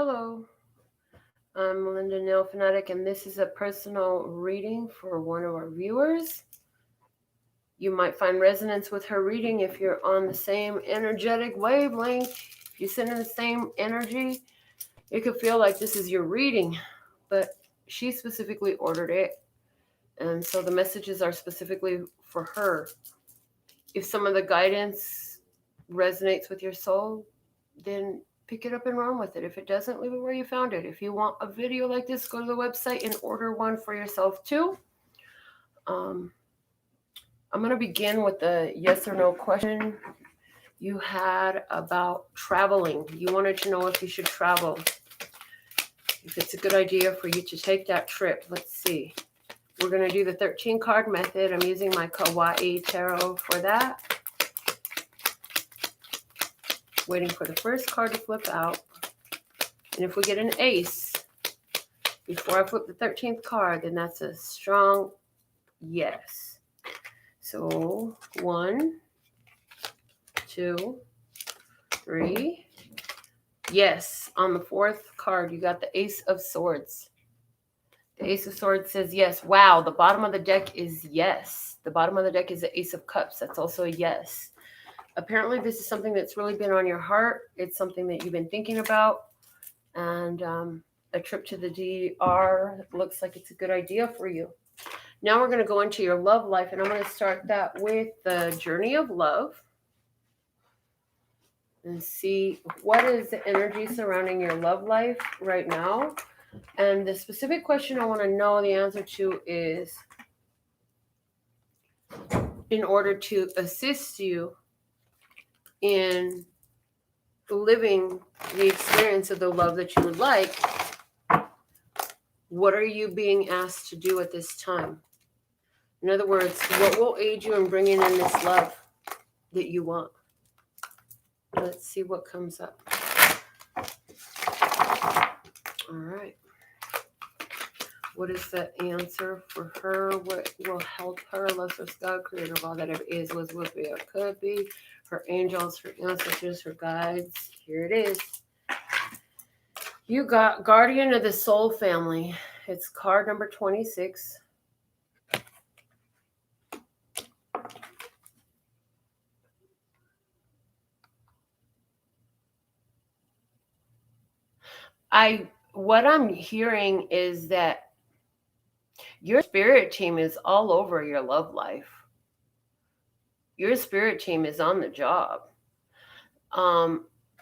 Hello, I'm Melinda NailFanatic, and this is a personal reading for one of our viewers. You might find resonance with her reading if you're on the same energetic wavelength. If you send in the same energy, it could feel like this is your reading, but she specifically ordered it, and so the messages are specifically for her. If some of the guidance resonates with your soul, then pick it up and run with it. If it doesn't, leave it where you found it. If you want a video like this, go to the website and order one for yourself too. I'm going to begin with the yes or no question you had about traveling. You wanted to know if you should travel, if it's a good idea for you to take that trip. Let's see. We're going to do the 13 card method. I'm using my Kawaii Tarot for that. Waiting for the first card to flip out. And if we get an ace before I flip the 13th card, then that's a strong yes. So 1, 2, 3. Yes. On the fourth card, you got the Ace of Swords. The Ace of Swords says yes. Wow. The bottom of the deck is yes. The bottom of the deck is the Ace of Cups. That's also a yes. Apparently, this is something that's really been on your heart. It's something that you've been thinking about. And a trip to the DR looks like it's a good idea for you. Now we're going to go into your love life, and I'm going to start that with the journey of love and see what is the energy surrounding your love life right now. And the specific question I want to know the answer to is, in order to assist you in living the experience of the love that you would like, what are you being asked to do at this time? In other words, what will aid you in bringing in this love that you want? Let's see what comes up. All right. What is the answer for her? What will help her? Lustrous God, creator of all that ever is, was, will be, or could be. Her angels, her ancestors, her guides. Here it is. You got Guardian of the Soul Family. It's card number 26. What I'm hearing is that your spirit team is all over your love life. Your spirit team is on the job.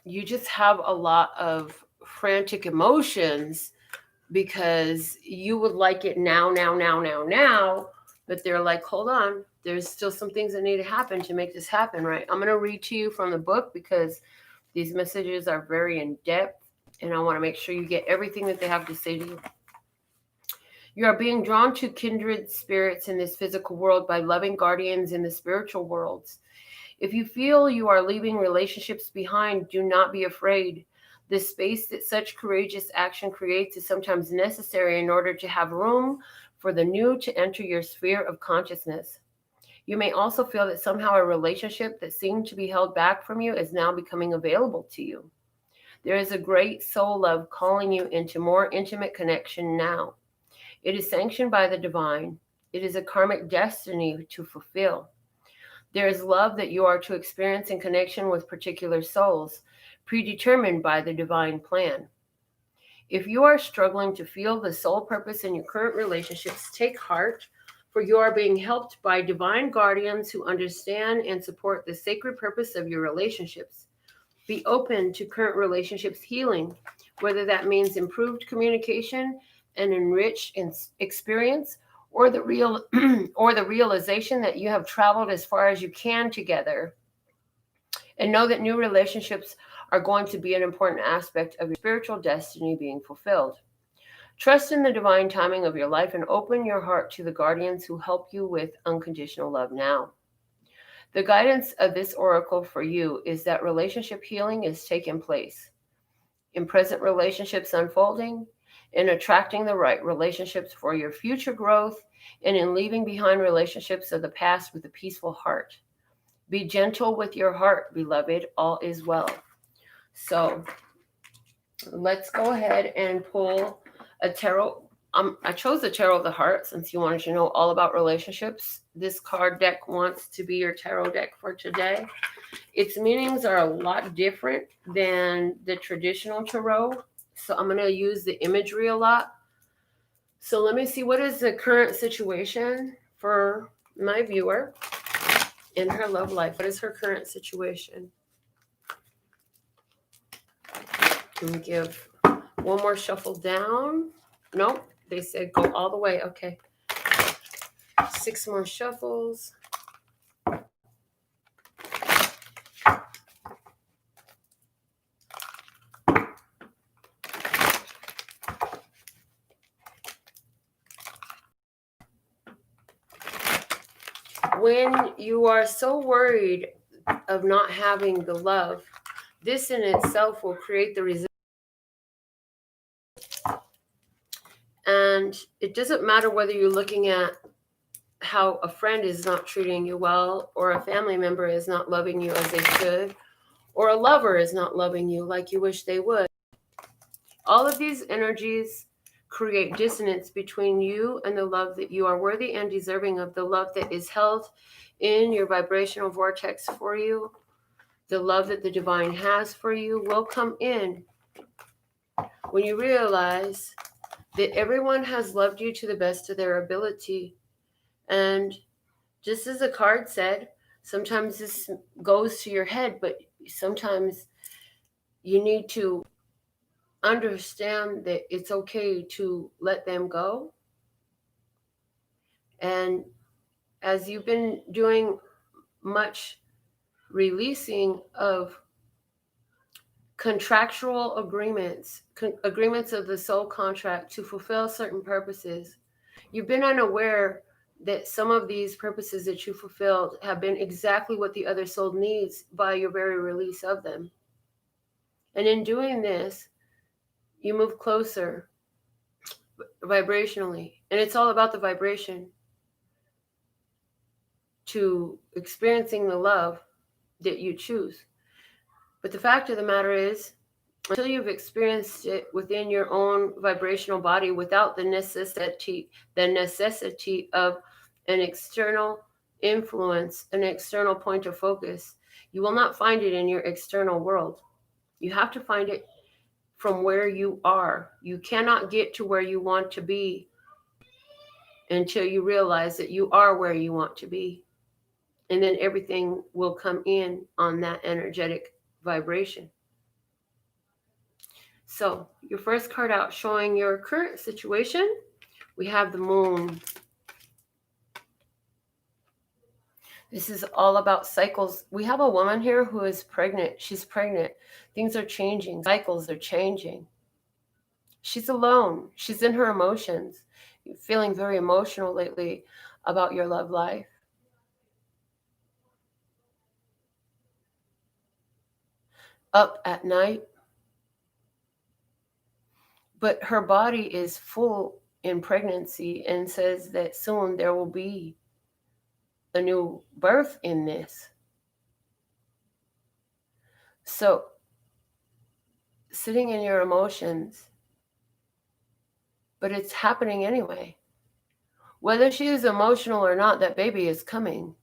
You just have a lot of frantic emotions because you would like it now, but they're like, hold on, there's still some things that need to happen to make this happen, right? I'm going to read to you from the book because these messages are very in depth, and I want to make sure you get everything that they have to say to you. You are being drawn to kindred spirits in this physical world by loving guardians in the spiritual worlds. If you feel you are leaving relationships behind, do not be afraid. The space that such courageous action creates is sometimes necessary in order to have room for the new to enter your sphere of consciousness. You may also feel that somehow a relationship that seemed to be held back from you is now becoming available to you. There is a great soul love calling you into more intimate connection now. It is sanctioned by the divine. It is a karmic destiny to fulfill. There is love that you are to experience in connection with particular souls, predetermined by the divine plan. If you are struggling to feel the soul purpose in your current relationships, take heart, for you are being helped by divine guardians who understand and support the sacred purpose of your relationships. Be open to current relationships healing, whether that means improved communication and enriched experience, or the realization that you have traveled as far as you can together. And know that new relationships are going to be an important aspect of your spiritual destiny being fulfilled. Trust in the divine timing of your life and open your heart to the guardians who help you with unconditional love now. The guidance of this oracle for you is that relationship healing is taking place. In present relationships unfolding, in attracting the right relationships for your future growth, and in leaving behind relationships of the past with a peaceful heart. Be gentle with your heart, beloved. All is well. So let's go ahead and pull a tarot. I chose the Tarot of the Heart since you wanted to know all about relationships. This card deck wants to be your tarot deck for today. Its meanings are a lot different than the traditional tarot, so I'm going to use the imagery a lot. So let me see, what is the current situation for my viewer in her love life? What is her current situation? Can we give one more shuffle down? Nope, they said go all the way. Okay. 6 more shuffles. When you are so worried of not having the love, this in itself will create the resistance. And it doesn't matter whether you're looking at how a friend is not treating you well, or a family member is not loving you as they should, or a lover is not loving you like you wish they would. All of these energies create dissonance between you and the love that you are worthy and deserving of, the love that is held in your vibrational vortex for you. The love that the divine has for you will come in when you realize that everyone has loved you to the best of their ability. And just as the card said, sometimes this goes to your head, but sometimes you need to understand that it's okay to let them go. And as you've been doing much releasing of contractual agreements, agreements of the soul contract to fulfill certain purposes, you've been unaware that some of these purposes that you fulfilled have been exactly what the other soul needs by your very release of them. And in doing this, you move closer vibrationally. And it's all about the vibration to experiencing the love that you choose. But the fact of the matter is, until you've experienced it within your own vibrational body without the necessity of an external influence, an external point of focus, you will not find it in your external world. You have to find it from where you are. You cannot get to where you want to be until you realize that you are where you want to be. And then everything will come in on that energetic vibration. So your first card out showing your current situation, we have the Moon. This is all about cycles. We have a woman here who is pregnant. She's pregnant. Things are changing. Cycles are changing. She's alone. She's in her emotions. You're feeling very emotional lately about your love life. Up at night. But her body is full in pregnancy and says that soon there will be a new birth in this. So, sitting in your emotions, but it's happening anyway. Whether she is emotional or not, that baby is coming.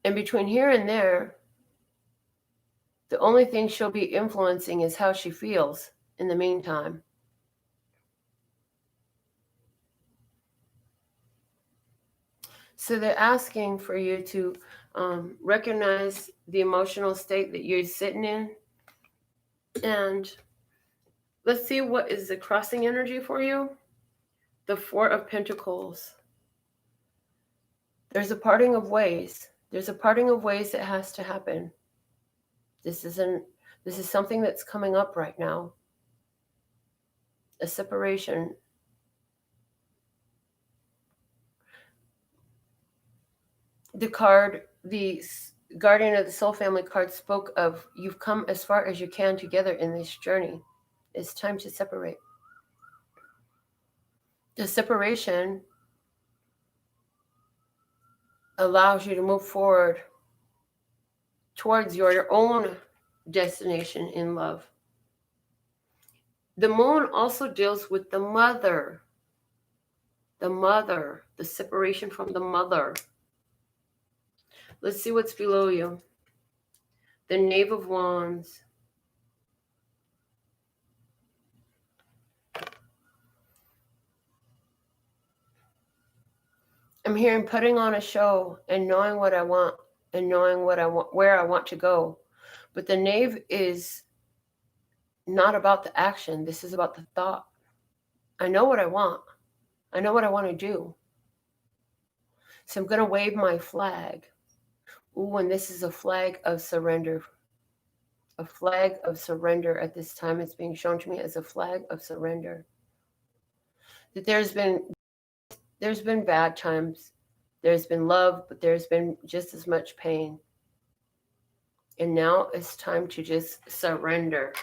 And between here and there, the only thing she'll be influencing is how she feels in the meantime. So they're asking for you to recognize the emotional state that you're sitting in. And let's see, what is the crossing energy for you? The Four of Pentacles. There's a parting of ways. There's a parting of ways that has to happen. This is something that's coming up right now. A separation. The card, the Guardian of the Soul Family card, spoke of you've come as far as you can together in this journey. It's time to separate. The separation allows you to move forward towards your own destination in love. The moon also deals with the mother, the separation from the mother. Let's see what's below you. The Knave of Wands. I'm hearing putting on a show and knowing what I want and knowing what I want, where I want to go. But the Knave is not about the action. This is about the thought. I know what I want. I know what I want to do. So I'm going to wave my flag. Ooh, and this is a flag of surrender. A flag of surrender at this time. It's being shown to me as a flag of surrender. That there's been bad times. There's been love, but there's been just as much pain. And now it's time to just surrender.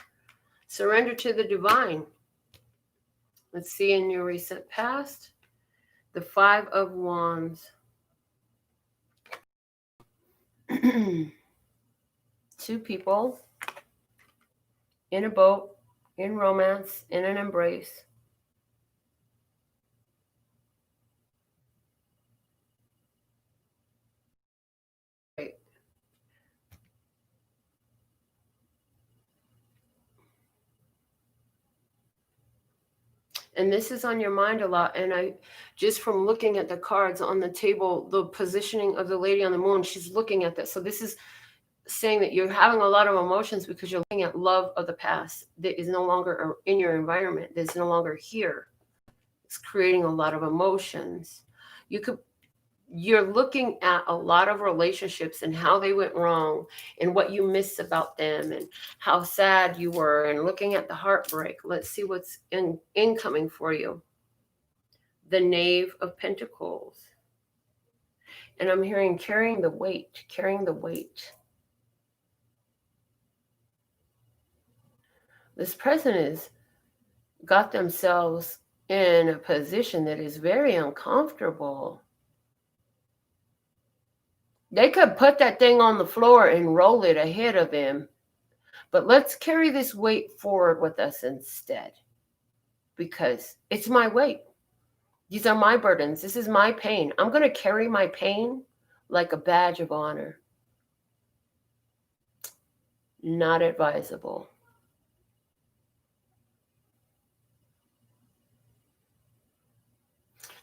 Surrender to the divine. Let's see in your recent past. The Five of Wands. Two people in a boat, in romance, in an embrace. And this is on your mind a lot. And I, just from looking at the cards on the table, the positioning of the lady on the moon, she's looking at that. So this is saying that you're having a lot of emotions because you're looking at love of the past that is no longer in your environment, that's no longer here. It's creating a lot of emotions. You're looking at a lot of relationships and how they went wrong and what you missed about them and how sad you were and looking at the heartbreak. Let's see what's incoming for you. The Knave of Pentacles. And I'm hearing carrying the weight, carrying the weight. This person has got themselves in a position that is very uncomfortable. They could put that thing on the floor and roll it ahead of them. But let's carry this weight forward with us instead. Because it's my weight. These are my burdens. This is my pain. I'm going to carry my pain like a badge of honor. Not advisable.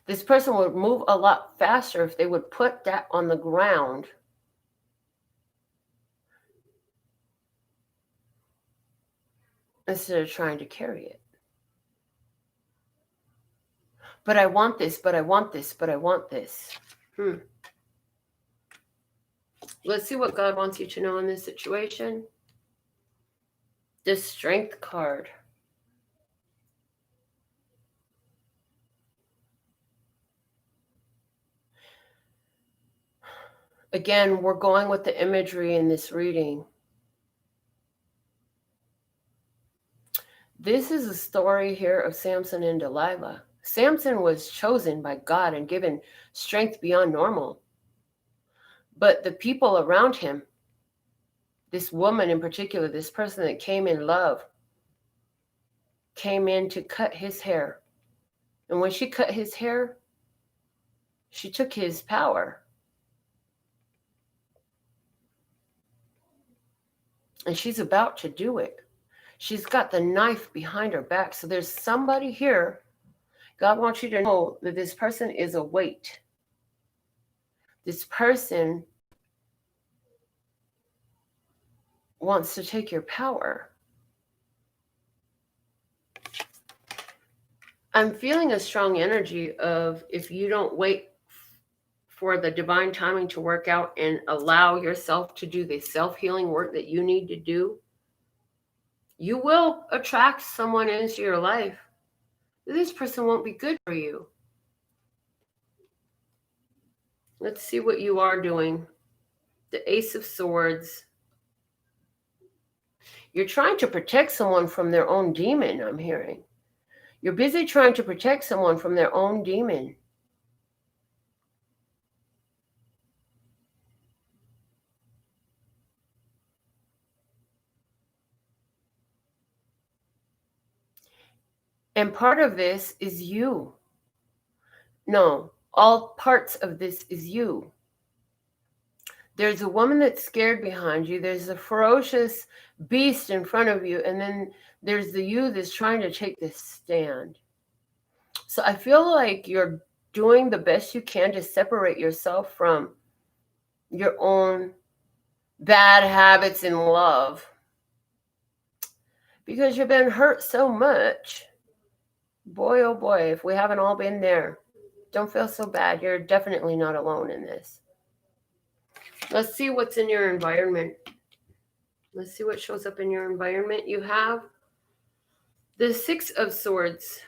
This person would move a lot faster if they would put that on the ground instead of trying to carry it. But I want this, but I want this, but I want this. Let's see what God wants you to know in this situation. The Strength card. Again, we're going with the imagery in this reading. This is a story here of Samson and Delilah. Samson was chosen by God and given strength beyond normal. But the people around him, this woman in particular, this person that came in love, came in to cut his hair. And when she cut his hair, she took his power. And she's about to do it. She's got the knife behind her back. So there's somebody here. God wants you to know that this person is a weight. This person wants to take your power. I'm feeling a strong energy of if you don't wait for the divine timing to work out and allow yourself to do the self-healing work that you need to do, you will attract someone into your life. This person won't be good for you. Let's see what you are doing. The Ace of Swords. You're trying to protect someone from their own demon, I'm hearing. You're busy trying to protect someone from their own demon. And part of this is you. No, all parts of this is you. There's a woman that's scared behind you. There's a ferocious beast in front of you. And then there's the you that's trying to take this stand. So I feel like you're doing the best you can to separate yourself from your own bad habits in love. Because you've been hurt so much. Boy, oh boy, if we haven't all been there, don't feel so bad. You're definitely not alone in this. Let's see what's in your environment. Let's see what shows up in your environment. You have the Six of Swords.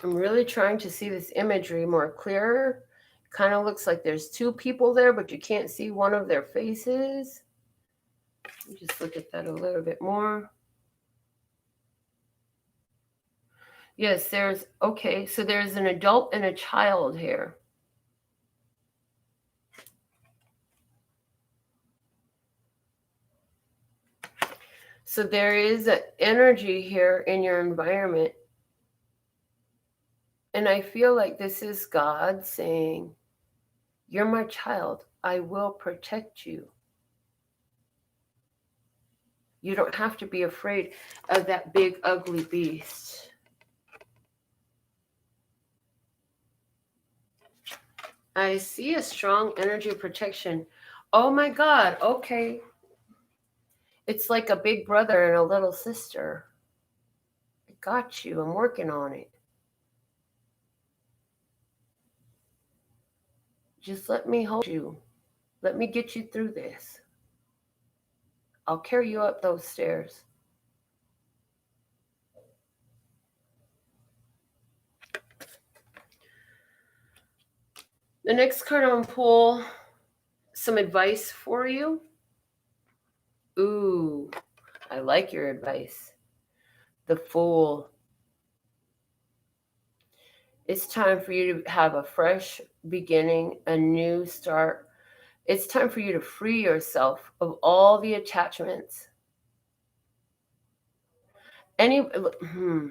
I'm really trying to see this imagery more clearer. Kind of looks like there's two people there, but you can't see one of their faces. Just look at that a little bit more. Yes, okay, so there's an adult and a child here. So there is an energy here in your environment. And I feel like this is God saying, you're my child. I will protect you. You don't have to be afraid of that big, ugly beast. I see a strong energy of protection. Oh my God. Okay. It's like a big brother and a little sister. I got you. I'm working on it. Just let me hold you. Let me get you through this. I'll carry you up those stairs. The next card I'm going to pull some advice for you. Ooh, I like your advice. The Fool. It's time for you to have a fresh beginning, a new start. It's time for you to free yourself of all the attachments. There's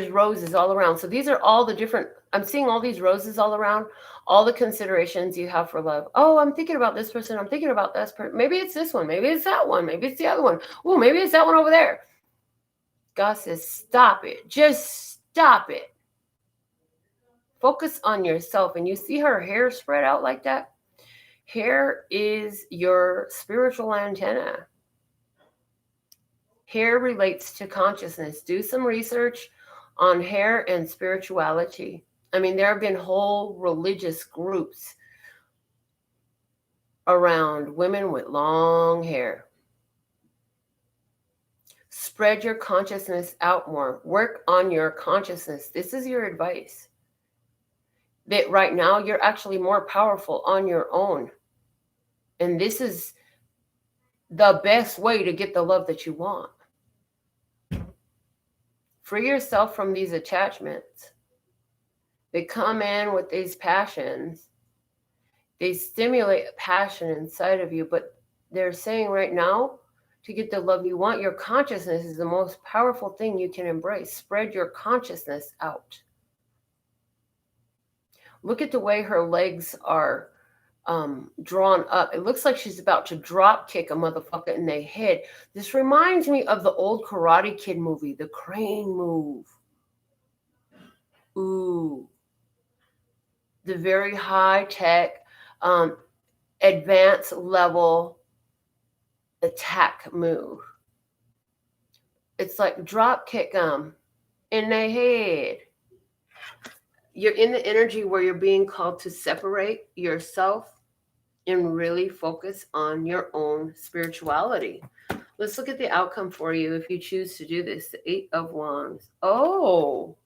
roses all around. So these are all the different, I'm seeing all these roses all around, all the considerations you have for love. Oh, I'm thinking about this person. I'm thinking about this person. Maybe it's this one. Maybe it's that one. Maybe it's the other one. Oh, maybe it's that one over there. God says, stop it. Just stop it. Focus on yourself. And you see her hair spread out like that? Hair is your spiritual antenna. Hair relates to consciousness. Do some research on hair and spirituality. I mean, there have been whole religious groups around women with long hair. Spread your consciousness out more. Work on your consciousness. This is your advice. That right now you're actually more powerful on your own. And this is the best way to get the love that you want. Free yourself from these attachments. They come in with these passions. They stimulate passion inside of you, but they're saying right now, to get the love you want, your consciousness is the most powerful thing you can embrace. Spread your consciousness out. Look at the way her legs are drawn up. It looks like she's about to drop kick a motherfucker in the head. This reminds me of the old Karate Kid movie, the crane move. Ooh. The very high tech, advanced level attack move. It's like drop kick them in the head. You're in the energy where you're being called to separate yourself and really focus on your own spirituality. Let's look at the outcome for you if you choose to do this. The 8 of Wands. Oh,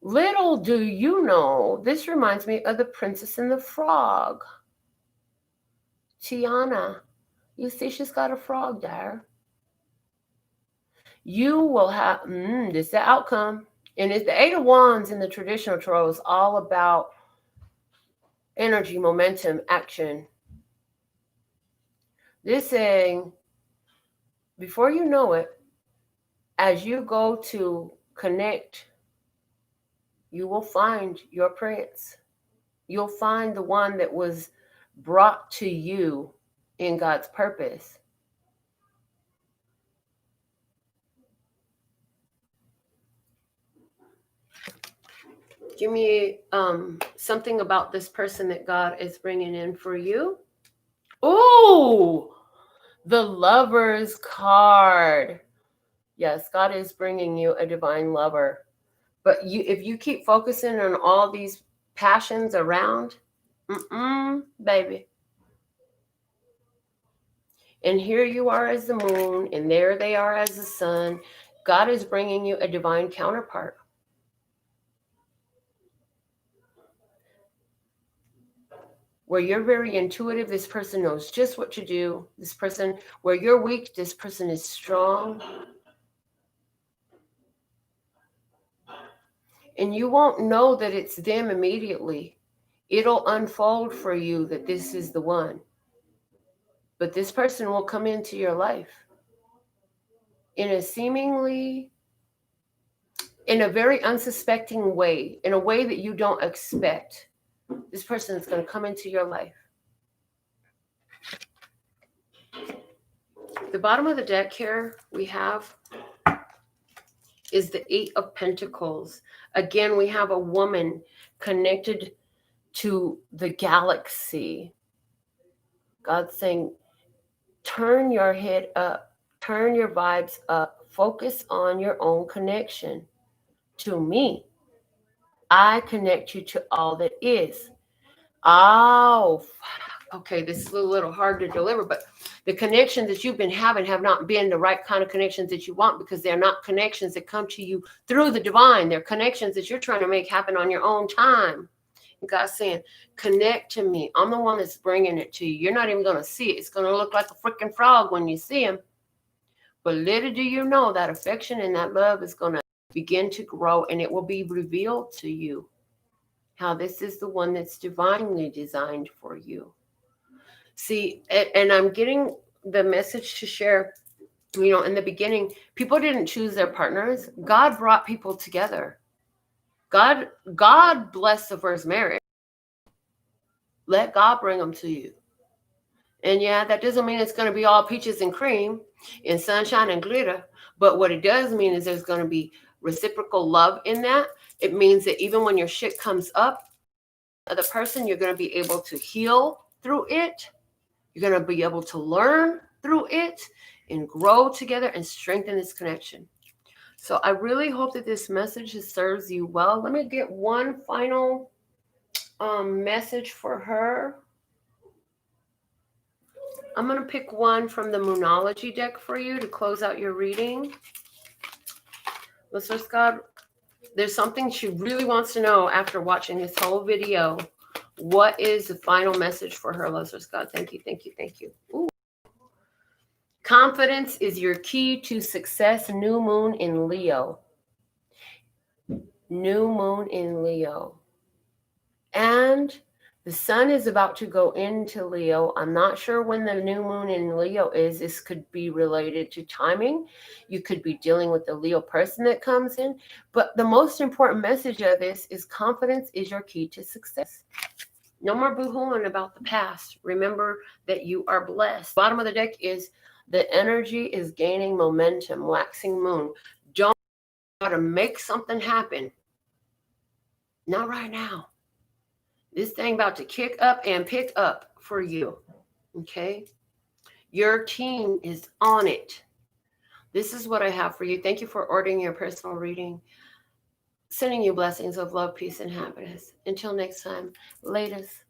little do you know, this reminds me of the Princess and the Frog. Teyana. You see she's got a frog there. You will have, this is the outcome. And it's the Eight of Wands in the traditional tarot is all about energy, momentum, action. This saying, before you know it, as you go to connect, you will find your prince. You'll find the one that was brought to you in God's purpose. Give me something about this person that God is bringing in for you. Ooh, the Lover's card. Yes, God is bringing you a divine lover. But if you keep focusing on all these passions around, baby. And here you are as the moon, and there they are as the sun. God is bringing you a divine counterpart. Where you're very intuitive, this person knows just what to do. This person, where you're weak, this person is strong. And you won't know that it's them immediately. It'll unfold for you that this is the one. But this person will come into your life in a very unsuspecting way, in a way that you don't expect. This person is going to come into your life. The bottom of the deck here we have is the Eight of Pentacles. Again, we have a woman connected to the galaxy. God's saying, turn your head up, turn your vibes up, focus on your own connection to me. I connect you to all that is. Oh, okay, this is a little hard to deliver, but the connections that you've been having have not been the right kind of connections that you want, because they're not connections that come to you through the divine. They're connections that you're trying to make happen on your own time. And God's saying, connect to me. I'm the one that's bringing it to you. You're not even going to see it. It's going to look like a freaking frog when you see him. But little do you know that affection and that love is going to begin to grow, and it will be revealed to you how this is the one that's divinely designed for you. See, and I'm getting the message to share, in the beginning, people didn't choose their partners. God brought people together. God blessed the first marriage. Let God bring them to you. And yeah, that doesn't mean it's going to be all peaches and cream and sunshine and glitter. But what it does mean is there's going to be reciprocal love in that. It means that even when your shit comes up, the person, you're going to be able to heal through it. You're going to be able to learn through it and grow together and strengthen this connection. So I really hope that this message serves you well. Let me get one final message for her. I'm going to pick one from the Moonology deck for you to close out your reading. Listeners, God, there's something she really wants to know after watching this whole video. What is the final message for her, listeners? God, thank you, thank you, thank you. Ooh. Confidence is your key to success. New moon in Leo. New moon in Leo. And the sun is about to go into Leo. I'm not sure when the new moon in Leo is. This could be related to timing. You could be dealing with the Leo person that comes in. But the most important message of this is confidence is your key to success. No more boo-hooing about the past. Remember that you are blessed. Bottom of the deck is the energy is gaining momentum, waxing moon. Don't try to make something happen. Not right now. This thing about to kick up and pick up for you. Okay? Your team is on it. This is what I have for you. Thank you for ordering your personal reading. Sending you blessings of love, peace, and happiness. Until next time, latest.